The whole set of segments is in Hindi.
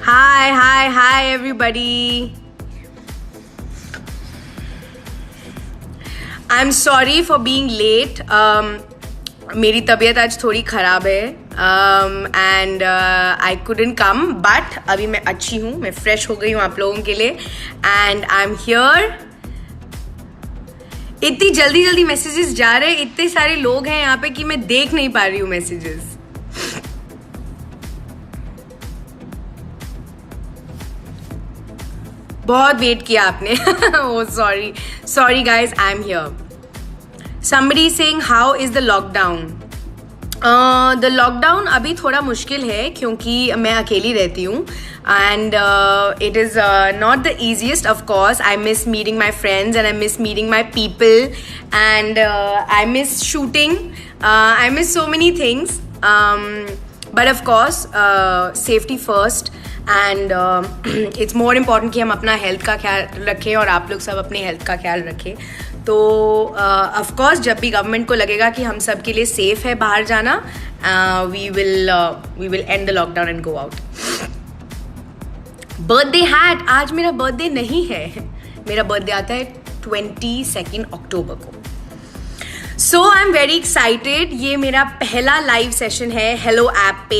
Hi, everybody. I'm sorry for being late. मेरी तबीयत आज थोड़ी ख़राब है and I couldn't come, but अभी मैं अच्छी हूँ, मैं फ्रेश हो गई हूँ आप लोगों के लिए एंड आई एम हियर. इतनी जल्दी मैसेजेस जा रहे हैं, इतने सारे लोग हैं यहाँ पे कि मैं देख नहीं पा रही हूँ मैसेजेस. बहुत वेट किया आपने. Oh, sorry guys, I'm here. Somebody saying how is the lockdown? The lockdown अभी थोड़ा मुश्किल है क्योंकि मैं अकेली रहती हूँ and it is not the easiest, of course. I miss meeting my friends and I miss meeting my people and I miss shooting. I miss so many things. But of course, safety first. And it's more important कि हम अपना हेल्थ का ख्याल रखें और आप लोग सब अपने हेल्थ का ख्याल रखें. तो ऑफकोर्स जब भी गवर्नमेंट को लगेगा कि हम सब के लिए सेफ है बाहर जाना, we will end the lockdown and go out. Birthday hat, आज मेरा बर्थडे नहीं है. मेरा बर्थडे आता है 22 अक्टूबर को. सो आई एम वेरी एक्साइटेड. ये मेरा पहला लाइव सेशन है हेलो ऐप पे.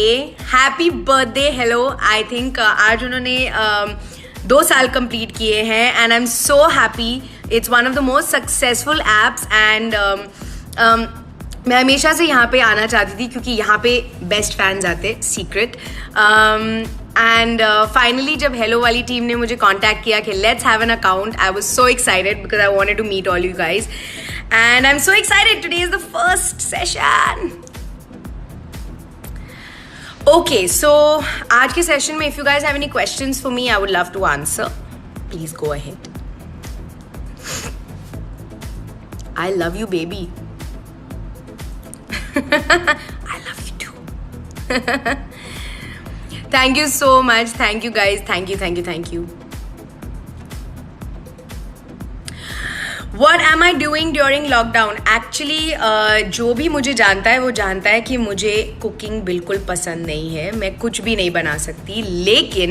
Happy birthday hello. I think आज उन्होंने 2 साल कंप्लीट किए हैं and I am so happy. It's one of the most successful apps and मैं हमेशा से यहाँ पे आना चाहती थी क्योंकि यहाँ पे बेस्ट फैंस आते सीक्रेट. एंड फाइनली जब हेलो वाली टीम ने मुझे कॉन्टैक्ट किया कि let's have an account, I was so excited because I wanted to meet all you guys and I'm so excited. Today is the first session. Okay, so आज के session में if you guys have any questions for me, I would love to answer. Please go ahead. I love you, baby. I love you too. Thank you so much. Thank you guys. Thank you. What am I doing during lockdown? Actually, जो भी मुझे जानता है वो जानता है कि मुझे कुकिंग बिल्कुल पसंद नहीं है. मैं कुछ भी नहीं बना सकती. लेकिन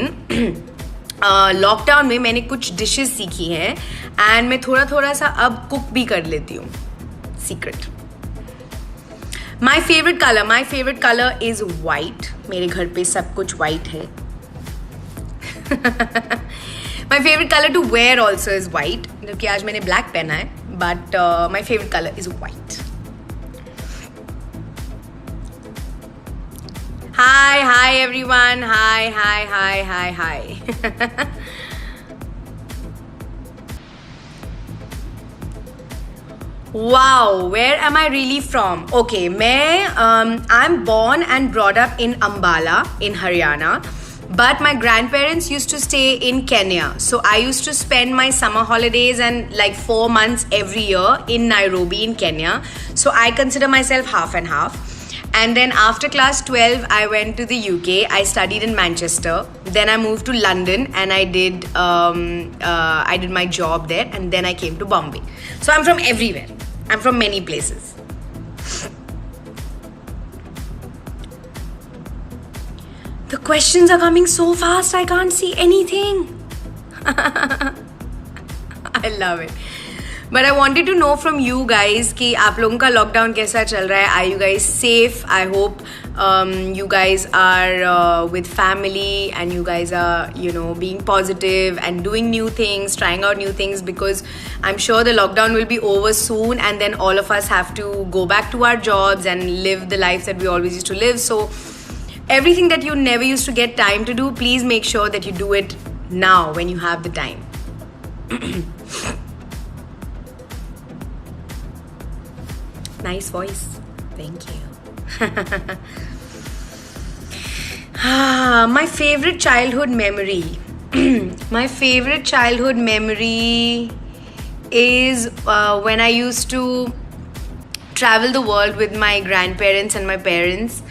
लॉकडाउन में मैंने कुछ डिशेस सीखी हैं एंड मैं थोड़ा सा अब कुक भी कर लेती हूँ. Secret. My favourite colour is white. मेरे घर पे सब कुछ वाइट है. My favorite color to wear also is white. जबकि आज मैंने black पहना है, but my favorite color is white. Hi everyone. Hi. Wow, where am I really from? Okay, I'm born and brought up in Ambala in Haryana. But my grandparents used to stay in Kenya. So I used to spend my summer holidays and like 4 months every year in Nairobi in Kenya. So I consider myself half and half. And then after class 12, I went to the UK. I studied in Manchester. Then I moved to London and I did my job there. And then I came to Bombay. So I'm from everywhere. I'm from many places. The questions are coming so fast, I can't see anything. I love it. But I wanted to know from you guys कि आप लोगों का लॉकडाउन कैसा चल रहा है. Are you guys safe? I hope you guys are with family and you guys are, being positive and doing new things, trying out new things, because I'm sure the lockdown will be over soon and then all of us have to go back to our jobs and live the lives that we always used to live. So everything that you never used to get time to do, please make sure that you do it now when you have the time. Nice voice. Thank you. My favorite childhood memory. My favorite childhood memory is when I used to travel the world with my grandparents and my parents.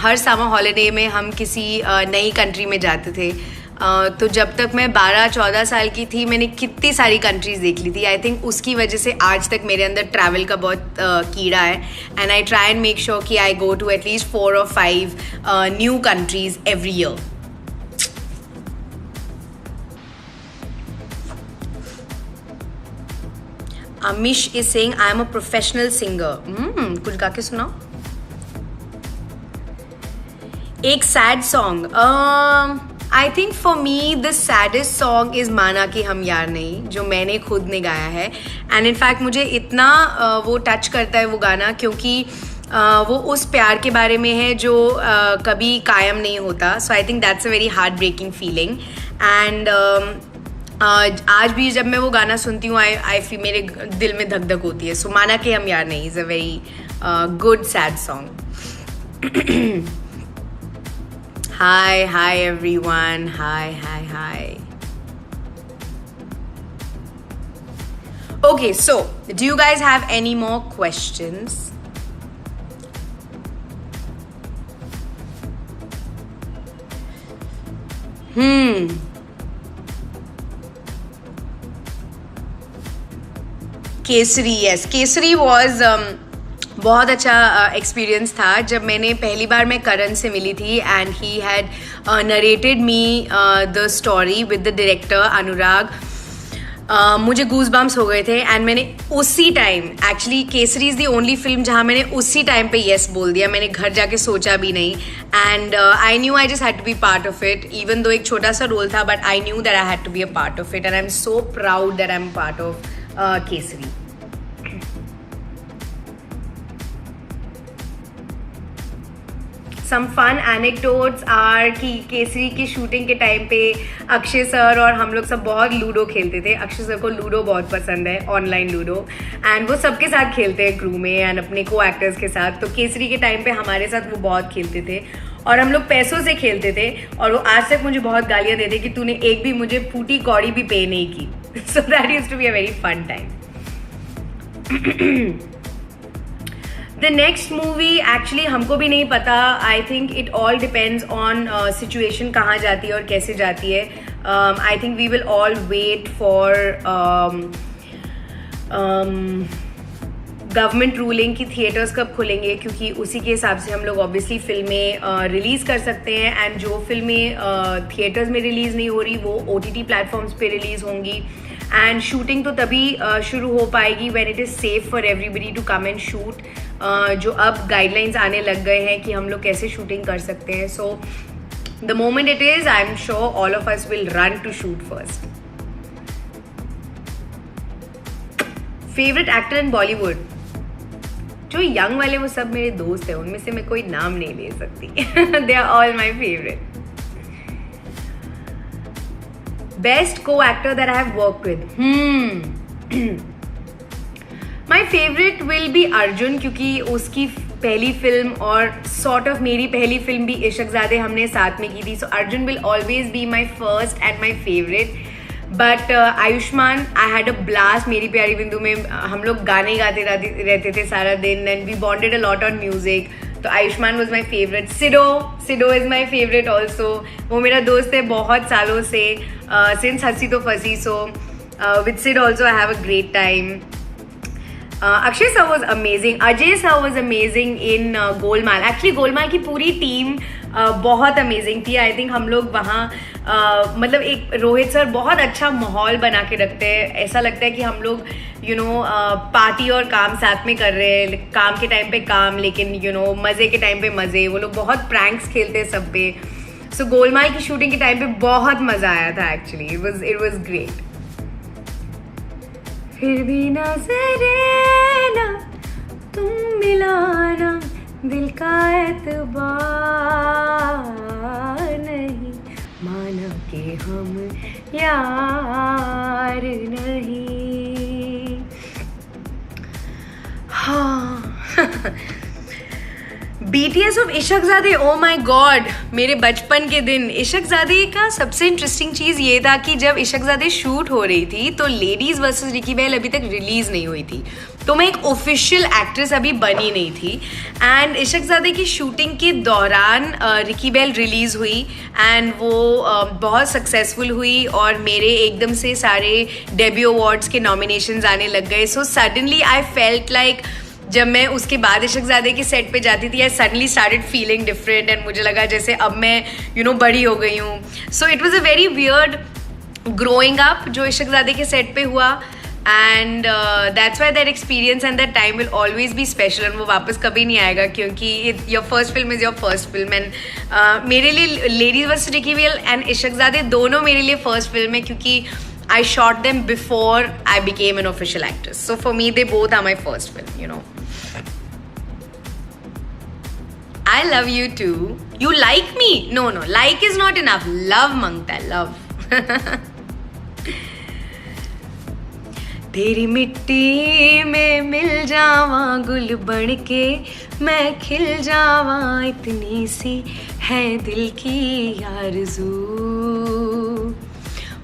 Her summer holiday में हम किसी नई कंट्री में जाते थे. तो जब तक मैं 12-14 साल की थी मैंने कितनी सारी कंट्रीज़ देख ली थी. आई थिंक उसकी वजह से आज तक मेरे अंदर ट्रैवल का बहुत कीड़ा है and I try and make sure कि I go to at least 4 or 5 new countries every year. Amish is saying I am a professional singer. कुछ गा के सुनाओ. एक sad song. I think for me the saddest song is माना कि हम यार नहीं, जो मैंने खुद ने गाया है. And in fact मुझे इतना वो टच करता है वो गाना, क्योंकि वो उस प्यार के बारे में है जो कभी कायम नहीं होता. So I think that's a very heart breaking feeling. And आज भी जब मैं वो गाना सुनती हूँ आई फील मेरे दिल में धक धक होती है. सो माना कि हम यार नहीं is a very good sad song. Hi everyone, hi. Okay, so do you guys have any more questions? Kesari, yes, Kesari was बहुत अच्छा एक्सपीरियंस था. जब मैंने पहली बार मैं करण से मिली थी and he had narrated me the story with the director Anurag, मुझे गूज बम्स हो गए थे. एंड मैंने उसी time, actually Kesari is the only film जहाँ मैंने उसी टाइम पे येस बोल दिया. मैंने घर जाके सोचा भी नहीं. And I knew I just had to be part of it, even though एक छोटा सा रोल था, but I knew that I had to be a part of it. And I am so proud that I am part of Kesari. Some fun anecdotes are कि केसरी की शूटिंग के टाइम पे अक्षय सर और हम लोग सब बहुत लूडो खेलते थे. अक्षय सर को लूडो बहुत पसंद है, ऑनलाइन लूडो, एंड वो सबके साथ खेलते हैं क्रू में एंड अपने को एक्टर्स के साथ. तो केसरी के टाइम पे हमारे साथ वो बहुत खेलते थे और हम लोग पैसों से खेलते थे. और वो आज तक मुझे बहुत गालियाँ देते कि तूने एक भी मुझे फूटी कौड़ी भी पे नहीं की. So that used to be a very fun time. The next movie actually हमको भी नहीं पता. I think it all depends on situation कहाँ जाती है और कैसे जाती है. I think we will all wait for government ruling की थिएटर्स कब खुलेंगे, क्योंकि उसी के हिसाब से हम लोग ऑब्वियसली फिल्में रिलीज़ कर सकते हैं. एंड जो फिल्में थिएटर्स में रिलीज़ नहीं हो रही वो OTT प्लेटफॉर्म्स पे रिलीज़ होंगी. एंड शूटिंग तो तभी शुरू हो पाएगी when it is safe for everybody to come and shoot. जो अब गाइडलाइंस आने लग गए हैं कि हम लोग कैसे शूटिंग कर सकते हैं. So the moment it is, I am sure all of us will run to shoot first. Favourite actor in Bollywood, जो यंग वाले वो सब मेरे दोस्त हैं, उनमें से मैं कोई नाम नहीं ले सकती. They are all my favourite. Best को actor that I have worked with, my favourite will be Arjun, क्योंकि उसकी पहली फिल्म और सॉर्ट ऑफ मेरी पहली फिल्म भी इशकजादे हमने साथ में की थी. So Arjun will always be my first and my favourite. But Ayushmann, I had a blast. Meri Pyaari बिंदु में हम लोग गाने गाते रहते थे सारा दिन and we bonded a lot on music. तो आयुष्मान वॉज माई फेवरेट. सिडो इज़ माई फेवरेट ऑल्सो. वो मेरा दोस्त है बहुत सालों से, since Hasee Toh Phasee. So with Sid also I have a great time. Akshay sir was amazing. Ajay sir was amazing in Golmaal. Actually Golmaal की पूरी टीम बहुत अमेजिंग थी. आई थिंक हम लोग वहाँ मतलब एक रोहित सर बहुत अच्छा माहौल बना के रखते हैं. ऐसा लगता है कि हम लोग पार्टी और काम साथ में कर रहे हैं. काम के टाइम पे काम, लेकिन मज़े के टाइम पे मज़े. वो लोग बहुत प्रैंक्स खेलते हैं सब पे. सो गोलमाल की शूटिंग के टाइम पे बहुत मज़ा आया था. Actually it was great. फिर भी नजरे ना तुम मिलाना, दिल का एतबार नहीं, माना कि हम यार नहीं. हाँ. BTS of Ishaqzaade, oh my god, मेरे बचपन के दिन. इशकजादे का सबसे इंटरेस्टिंग चीज़ ये था कि जब इशकजादे शूट हो रही थी तो लेडीज़ वर्सेस रिकी बेल अभी तक रिलीज़ नहीं हुई थी. तो मैं एक ऑफिशियल एक्ट्रेस अभी बनी नहीं थी. एंड इशकजादे की शूटिंग के दौरान रिकी बेल रिलीज़ हुई एंड वो बहुत सक्सेसफुल हुई और मेरे एकदम से सारे डेब्यू अवार्ड्स के नॉमिनेशंस आने लग गए. So suddenly I felt like, जब मैं उसके बाद इशकजादे के सेट पे जाती थी, I suddenly started feeling different and मुझे लगा जैसे अब मैं बड़ी हो गई हूँ. So it was a very weird growing up जो इशकजादे के सेट पे हुआ. And that's why that experience and that time will always B special, और वो वापस कभी नहीं आएगा, क्योंकि your first film is your first film. And मेरे लिए लेडीज वर्सेस रिकी एंड इशकजादे दोनों मेरे लिए फर्स्ट फिल्म है, क्योंकि I shot them before I became an official actress. So for me, they both are my first film, you know. I love you too. You like me? No, like is not enough. Love mangta hai, love. तेरी मिट्टी में मिल जावा गुल बन के मैं खिल जावा, इतनी सी है दिल की आरज़ू,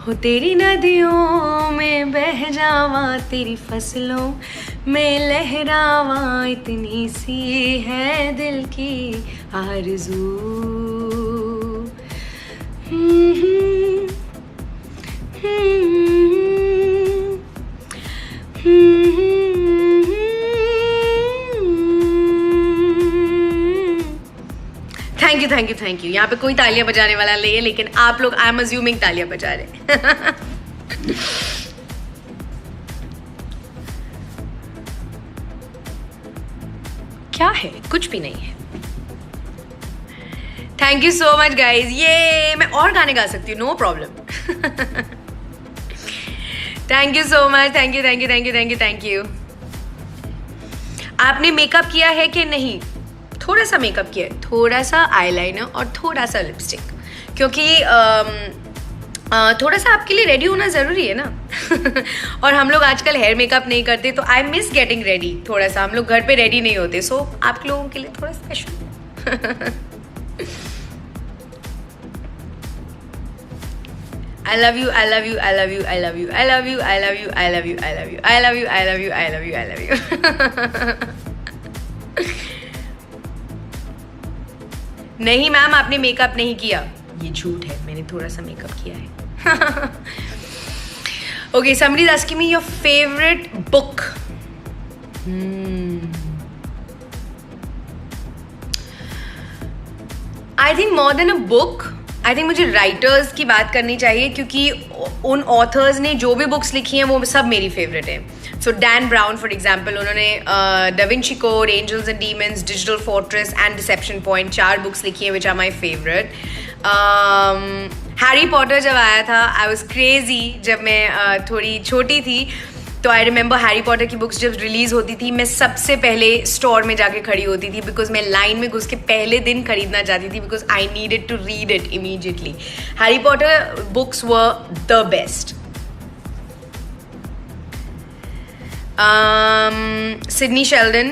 हो तेरी नदियों में बह जावा, तेरी फसलों में लहरावा, इतनी सी है दिल की आरज़ू. Thank you. यहाँ पे कोई तालियां बजाने वाला नहीं है, लेकिन आप लोग आई एम अज्यूमिंग तालियां बजा रहे. क्या है? कुछ भी नहीं है. Thank you so much guys. ये मैं और गाने गा सकती हूँ, no problem. Thank you so much. Thank you. आपने मेकअप किया है कि नहीं? थोड़ा सा मेकअप किया है, थोड़ा सा आईलाइनर और थोड़ा सा लिपस्टिक, क्योंकि थोड़ा सा आपके लिए रेडी होना ज़रूरी है ना. और हम लोग आजकल हेयर मेकअप नहीं करते, तो आई मिस गेटिंग रेडी. थोड़ा सा हम लोग घर पे रेडी नहीं होते, सो आप लोगों के लिए थोड़ा स्पेशल. I love you. नहीं मैम, आपने मेकअप नहीं किया. ये झूठ है, मैंने थोड़ा सा मेकअप किया है. Okay, somebody is asking me your favorite book. I think more than a book, I think मुझे राइटर्स की बात करनी चाहिए, क्योंकि उन ऑथर्स ने जो भी बुक्स लिखी हैं वो सब मेरी फेवरेट है. So Dan Brown for example, उन्होंने Da Vinci Code, Angels and Demons, Digital Fortress and Deception Point, 4 books लिखी हैं which are my favourite. Harry Potter जब आया था, आई वॉज क्रेजी. जब मैं थोड़ी छोटी थी, तो आई रिमेंबर हैरी पॉटर की बुक्स जब रिलीज़ होती थी, मैं सबसे पहले स्टोर में जाके खड़ी होती थी, बिकॉज मैं लाइन में घुस के पहले दिन खरीदना चाहती थी, because I needed to read it immediately. Harry Potter books were the best. Sidney Sheldon,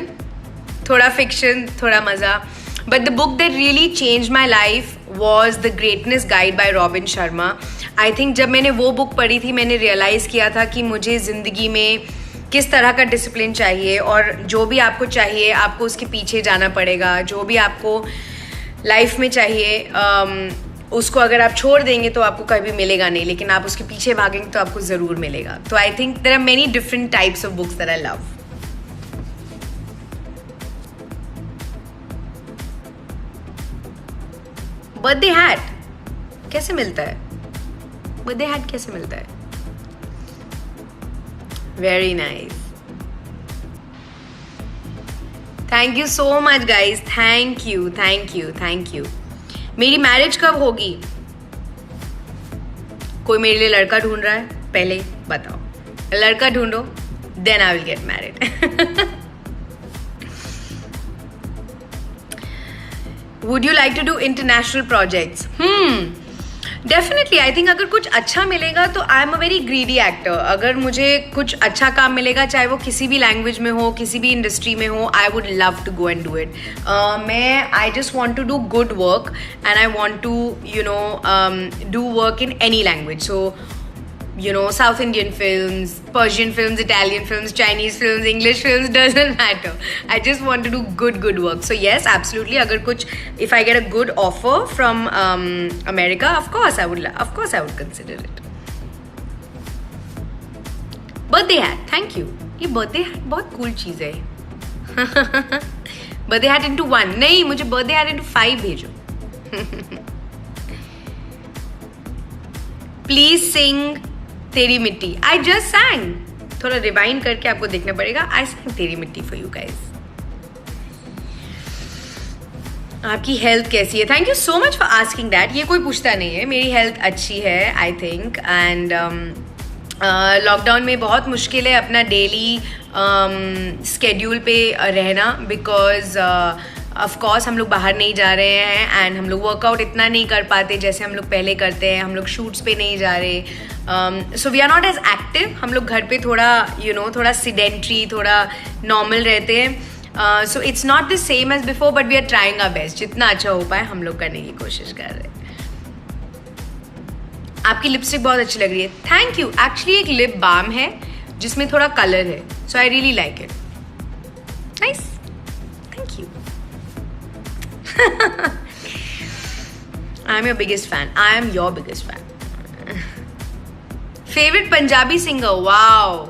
थोड़ा फिक्शन, थोड़ा मज़ा. But the book that really change my life was the greatness guide by Robin Sharma. I think जब मैंने वो बुक पढ़ी थी, मैंने रियलाइज़ किया था कि मुझे ज़िंदगी में किस तरह का डिसिप्लिन चाहिए, और जो भी आपको चाहिए आपको उसके पीछे जाना पड़ेगा. जो भी आपको लाइफ में चाहिए उसको अगर आप छोड़ देंगे तो आपको कभी मिलेगा नहीं, लेकिन आप उसके पीछे भागेंगे तो आपको ज़रूर मिलेगा. तो I think there are many different types of books that I love. Birthday hat कैसे मिलता है? बर्थडे हैट कैसे मिलता है? Very nice. Thank you so much guys. Thank you. मेरी मैरिज कब होगी? कोई मेरे लिए लड़का ढूंढ रहा है? पहले बताओ, लड़का ढूंढो, then I will get married. Would you like to do international projects? Definitely. I think अगर कुछ अच्छा मिलेगा तो I am a very greedy actor. अगर मुझे कुछ अच्छा काम मिलेगा, चाहे वो किसी भी लैंग्वेज में हो, किसी भी इंडस्ट्री में हो, I would love to go and do it. I just want to do good work and I want to do work in any language. So South Indian films, Persian films, Italian films, Chinese films, English films, doesn't matter. I just want to do good work. So yes, absolutely. Agar kuch, if I get a good offer from America, of course I would consider it. Birthday hat, thank you. ये birthday hat बहुत cool चीज़ है. Birthday hat into 1. नहीं, मुझे birthday hat into 5 भेजो. Please sing तेरी मिट्टी. I just sang. थोड़ा रिवाइंड करके आपको देखना पड़ेगा। आई सेंग तेरी मिट्टी फॉर यू गाइज। आपकी हेल्थ कैसी है? Thank you so much for asking that. ये कोई पूछता नहीं है, मेरी हेल्थ अच्छी है आई थिंक। एंड लॉकडाउन में बहुत मुश्किल है अपना डेली स्केड्यूल पे रहना, बिकॉज ऑफ कोर्स हम लोग बाहर नहीं जा रहे हैं एंड हम लोग वर्कआउट इतना नहीं कर पाते जैसे हम लोग पहले करते हैं। हम लोग शूट्स पे नहीं जा रहे, so we are not as active. हम लोग घर पे थोड़ा थोड़ा सिडेंट्री, थोड़ा नॉर्मल रहते हैं। So it's not the same as before, but we are trying our best. जितना अच्छा हो पाए हम लोग करने की कोशिश कर रहे हैं। आपकी लिपस्टिक बहुत अच्छी लग रही है। Thank you. एक्चुअली एक लिप बाम है जिसमें थोड़ा कलर है, so I really like it. Nice, thank you. I am your biggest fan. I am your biggest fan. Favourite Punjabi singer? Wow,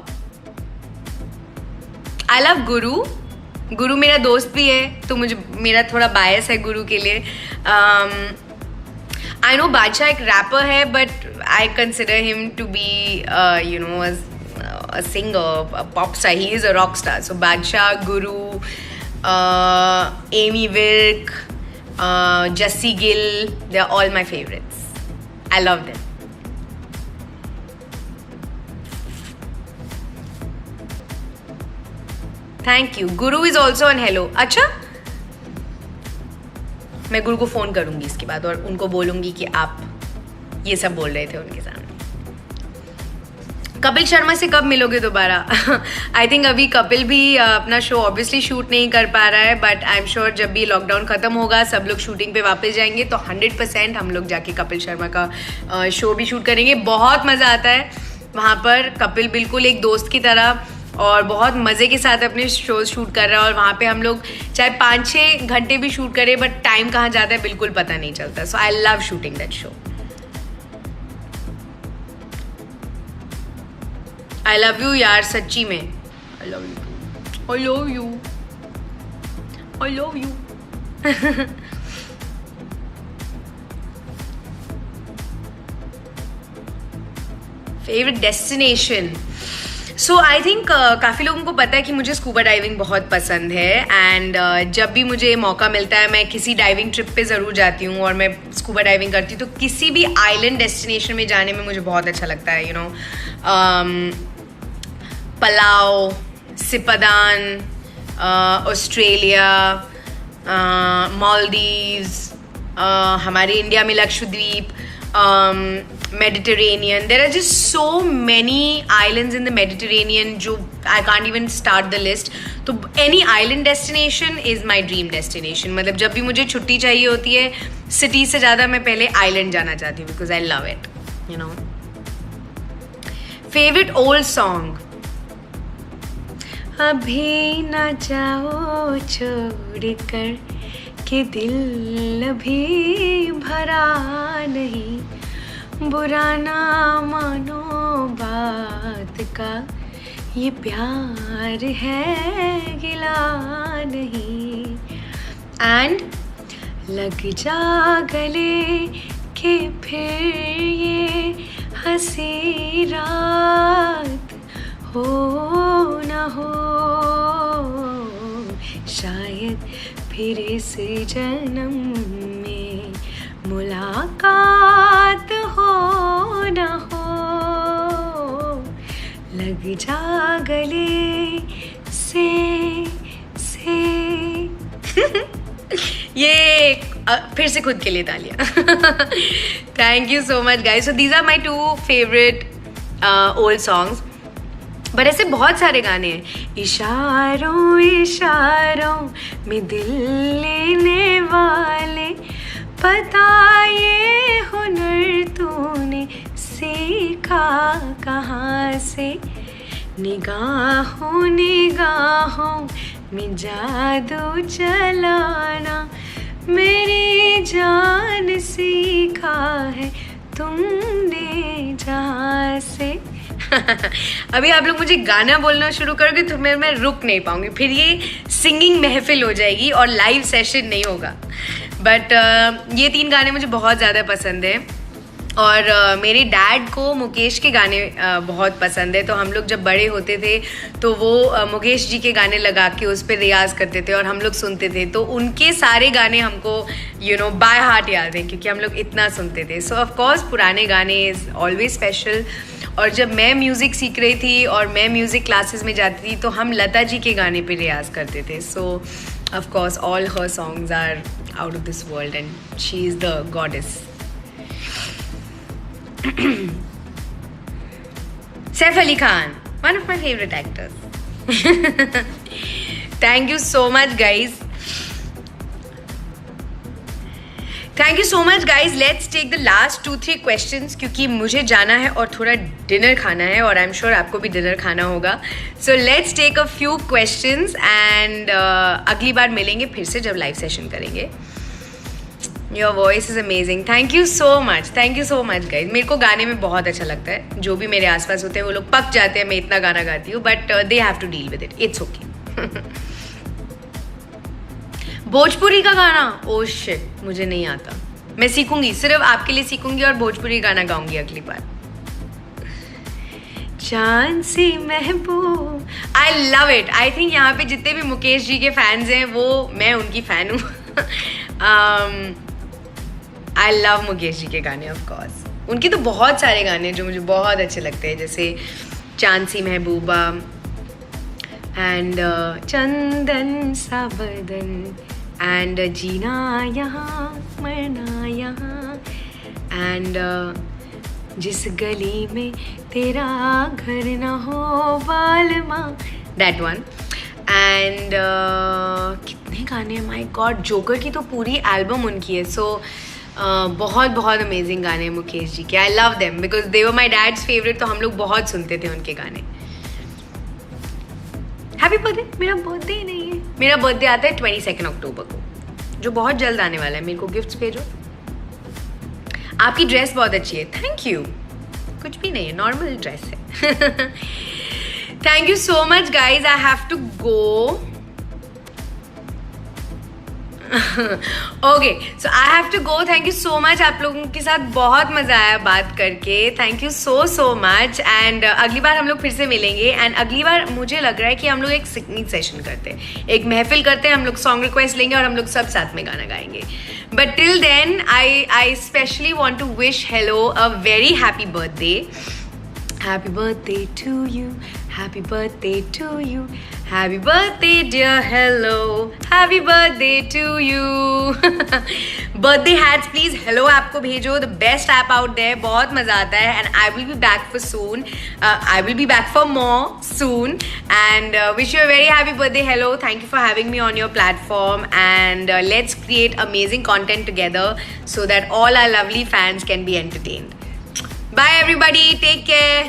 I love Guru. Guru मेरा दोस्त भी है, तो मेरा थोड़ा बायस है गुरु के लिए। आई नो बादशाह एक रैपर है, but I consider him to be a singer, a pop star. He is a rock star. So Badshah, Guru, Amy Wilk, Jessie Gill, they are all my favorites. I love them. Thank you. Guru is also on Hello. अच्छा, मैं गुरु को फोन करूंगी इसके बाद और उनको बोलूंगी कि आप ये सब बोल रहे थे उनके सामने। कपिल शर्मा से कब मिलोगे दोबारा? आई थिंक अभी कपिल भी अपना शो ऑब्वियसली शूट नहीं कर पा रहा है, बट आई एम श्योर जब भी लॉकडाउन खत्म होगा सब लोग शूटिंग पे वापस जाएंगे तो 100% हम लोग जाके कपिल शर्मा का शो भी शूट करेंगे। बहुत मज़ा आता है वहाँ पर। कपिल बिल्कुल एक दोस्त की तरह और बहुत मज़े के साथ अपने शो शूट कर रहा है, और वहाँ पे हम लोग चाहे 5-6 घंटे भी शूट करें, बट टाइम कहाँ जाता है बिल्कुल पता नहीं चलता। So I love shooting that show. I love you यार, सच्ची में I love you, I love you, I love you. Favorite destination? So I think काफ़ी लोगों को पता है कि मुझे स्कूबा डाइविंग बहुत पसंद है, एंड जब भी मुझे मौका मिलता है मैं किसी डाइविंग ट्रिप पे ज़रूर जाती हूँ और मैं स्कूबा डाइविंग करती हूँ। तो किसी भी आइलैंड डेस्टिनेशन में जाने में मुझे बहुत अच्छा लगता है। पलाव, सिपदान, ऑस्ट्रेलिया, मालदीव्स, हमारे इंडिया में Lakshadweep, Mediterranean. There are just so many islands in the Mediterranean जो I can't even start the list. तो any island destination is my dream destination. मतलब जब भी मुझे छुट्टी चाहिए होती है सिटी से ज़्यादा मैं पहले आइलैंड जाना चाहती हूँ, because I love it, you know. Favourite old song? अभी ना जाओ छोड़ कर कि दिल अभी भरा नहीं, बुरा ना मानो बात का, ये प्यार है गिला नहीं। एंड लग जा गले कि फिर ये हंसी रात हो न हो, शायद फिर इस जन्म में मुलाकात हो न हो, लग जा गले से ये फिर से खुद के लिए तालियां। Thank you so much guys. So these are my 2 favourite old songs. But ऐसे बहुत सारे गाने हैं। इशारों इशारों में दिल लेने वाले, पता ये हुनर तूने सीखा कहाँ से, निगाहों निगाहों में जादू चलाना, मेरी जान सीखा है तुमने जहाँ से। अभी आप लोग मुझे गाना बोलना शुरू करोगे तो मैं रुक नहीं पाऊंगी, फिर ये सिंगिंग महफिल हो जाएगी और लाइव सेशन नहीं होगा। बट ये 3 गाने मुझे बहुत ज़्यादा पसंद है। और मेरे डैड को मुकेश के गाने बहुत पसंद है, तो हम लोग जब बड़े होते थे तो वो मुकेश जी के गाने लगा के उस पर रियाज़ करते थे और हम लोग सुनते थे, तो उनके सारे गाने हमको बाय हार्ट याद हैं क्योंकि हम लोग इतना सुनते थे. सो ऑफ कोर्स पुराने गाने इज़ ऑलवेज स्पेशल. और जब मैं म्यूज़िक सीख रही थी और मैं म्यूज़िक क्लासेस में जाती थी तो हम लता जी के गाने पे रियाज़ करते थे. So of course all her songs are out of this world and she is the goddess. Saif Ali Khan, one of my favorite actors. Thank you so much, guys. Thank you so much, guys. Let's take the last 2-3 questions क्योंकि मुझे जाना है और थोड़ा डिनर खाना है और I'm sure आपको भी डिनर खाना होगा. So let's take a few questions and अगली बार मिलेंगे फिर से जब लाइव सेशन करेंगे. Your voice is amazing. Thank you so much. Thank you so much, guys. मेरे को गाने में बहुत अच्छा लगता है. जो भी मेरे आसपास होते हैं वो लोग पक जाते हैं मैं इतना गाना गाती हूँ, but they have to deal with it. It's okay. Bhojpuri का गाना, oh shit, मुझे नहीं आता. मैं सीखूंगी, सिर्फ आपके लिए सीखूंगी और भोजपुरी गाना गाऊंगी अगली बार. चांद सी महबूब, I love it. I think यहाँ पे जितने भी मुकेश जी के फैंस हैं वो मैं उनकी फ़ैन हूँ. आई लव मुकेश जी के गाने ऑफ कोर्स. उनके तो बहुत सारे गाने जो मुझे बहुत अच्छे लगते हैं, जैसे चांद सी महबूबा एंड चंदन सा बदन एंड जीना यहाँ मरना यहाँ एंड जिस गली में तेरा घर ना हो बालमा, दैट वन. एंड कितने गाने हैं, माय गॉड. जोकर की तो पूरी एल्बम उनकी है. सो बहुत बहुत अमेजिंग गाने हैं मुकेश जी के. I love them because they were my dad's favourite, तो हम लोग बहुत सुनते थे उनके गाने. Happy birthday. मेरा बर्थडे ही नहीं है. मेरा बर्थडे आता है 22 अक्टूबर को, जो बहुत जल्द आने वाला है. मेरे को गिफ्ट्स भेजो. आपकी ड्रेस बहुत अच्छी है. Thank you. कुछ भी नहीं है, नॉर्मल ड्रेस है. Thank you so much guys. I have to go. Okay, so I have to go. Thank you so much. आप लोगों के साथ बहुत मज़ा आया बात करके. Thank you so much. And अगली बार हम लोग फिर से मिलेंगे. एंड अगली बार मुझे लग रहा है कि हम लोग एक सिंगिंग सेशन करते हैं, एक महफिल करते हैं. हम लोग सॉन्ग रिक्वेस्ट लेंगे और हम लोग सब साथ में गाना गाएंगे. But till then I specially want to wish hello a very happy birthday. Happy birthday to you. Happy birthday to you. Happy birthday, dear hello. Happy birthday to you. Birthday hats, please. Hello app को भेजो. The best app out there. बहुत मज़ा आता है. And I will be back for soon. I will be back for more soon. And wish you a very happy birthday. Hello. Thank you for having me on your platform. And let's create amazing content together so that all our lovely fans can be entertained. Bye everybody. Take care.